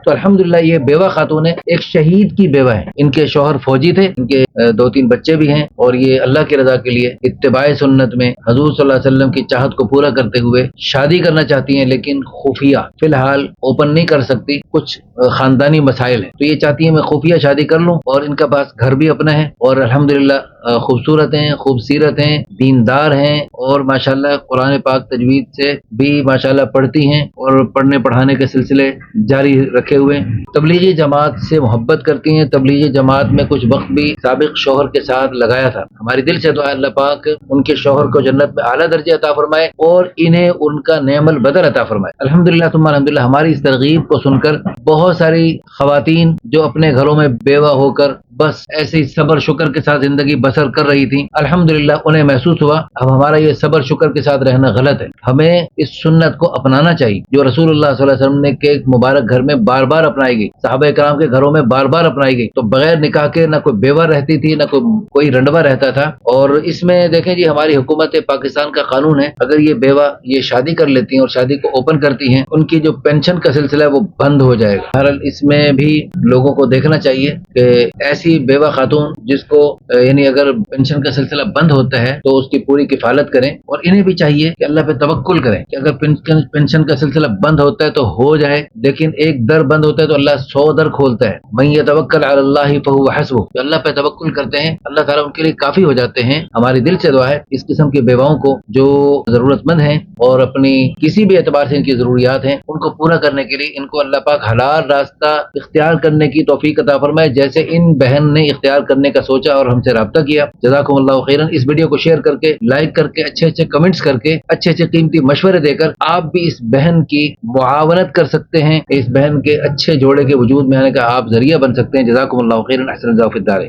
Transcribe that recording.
تو الحمدللہ یہ بیوہ خاتون ہے، ایک شہید کی بیوہ ہے، ان کے شوہر فوجی تھے، ان کے 2-3 بچے بھی ہیں، اور یہ اللہ کی رضا کے لیے اتباع سنت میں حضور صلی اللہ علیہ وسلم کی چاہت کو پورا کرتے ہوئے شادی کرنا چاہتی ہیں، لیکن خفیہ، فی الحال اوپن نہیں کر سکتی، کچھ خاندانی مسائل ہیں، تو یہ چاہتی ہیں میں خفیہ شادی کر لوں، اور ان کا پاس گھر بھی اپنا ہے، اور الحمدللہ خوبصورت ہیں، خوبصیرت ہیں، دیندار ہیں، اور ماشاءاللہ قرآن پاک تجوید سے بھی ماشاءاللہ پڑھتی ہیں، اور پڑھنے پڑھانے کے سلسلے جاری رکھے ہوئے ہیں، تبلیغی جماعت سے محبت کرتی ہیں، تبلیغی جماعت میں کچھ وقت بھی سابق شوہر کے ساتھ لگایا تھا۔ ہماری دل سے دعا ہے اللہ پاک ان کے شوہر کو جنت میں اعلیٰ درجے عطا فرمائے، اور انہیں ان کا نعم البدر عطا فرمائے۔ الحمدللہ ثم الحمدللہ ہماری اس ترغیب کو سن کر بہت ساری خواتین جو اپنے گھروں میں بیوہ ہو کر بس ایسے ہی صبر شکر کے ساتھ زندگی بسر کر رہی تھیں، الحمدللہ انہیں محسوس ہوا اب ہمارا یہ صبر شکر کے ساتھ رہنا غلط ہے، ہمیں اس سنت کو اپنانا چاہیے جو رسول اللہ صلی اللہ علیہ وسلم نے کے ایک مبارک گھر میں بار بار اپنائی گئی، صحابہ کرام کے گھروں میں بار بار اپنائی گئی، تو بغیر نکاح کے نہ کوئی بیوہ رہتی تھی، نہ کوئی رنڈوا رہتا تھا۔ اور اس میں دیکھیں جی ہماری حکومت پاکستان کا قانون ہے، اگر یہ بیوہ یہ شادی کر لیتی ہیں اور شادی کو اوپن کرتی ہیں، ان کی جو پینشن کا سلسلہ ہے وہ بند ہو جائے گا۔ بہرحال اس میں بھی لوگوں کو دیکھنا چاہیے کہ ایسی بیوہ خاتون جس کو یعنی اگر پینشن کا سلسلہ بند ہوتا ہے تو اس کی پوری کفالت کریں، اور انہیں بھی چاہیے کہ اللہ پہ توکل کریں کہ اگر پینشن کا سلسلہ بند ہوتا ہے تو ہو جائے، لیکن ایک در بند ہوتا ہے تو اللہ 100 در کھولتا ہے۔ من یتوکل علی اللہ فہو حسبہ، جو اللہ پہ توکل کرتے ہیں اللہ تعالیٰ ان کے لیے کافی ہو جاتے ہیں۔ ہماری دل سے دعا ہے اس قسم کی بیواؤں کو جو ضرورت مند ہیں اور اپنی کسی بھی اعتبار سے ان کی ضروریات ہیں ان کو پورا کرنے کے لیے ان کو اللہ پاک حلال راستہ اختیار کرنے کی توفیق عطا فرمائے، جیسے ان بہن نے اختیار کرنے کا سوچا اور ہم سے رابطہ کیا۔ جزاکم اللہ خیرا۔ اس ویڈیو کو شیئر کر کے، لائک کر کے، اچھے اچھے کمنٹس کر کے، اچھے اچھے قیمتی مشورے دے کر آپ بھی اس بہن کی معاونت کر سکتے ہیں، اس بہن کے اچھے جوڑے کے وجود میں آنے کا آپ ذریعہ بن سکتے ہیں۔ جزاکم اللہ خیرا، احسن اللہ فی الدارین۔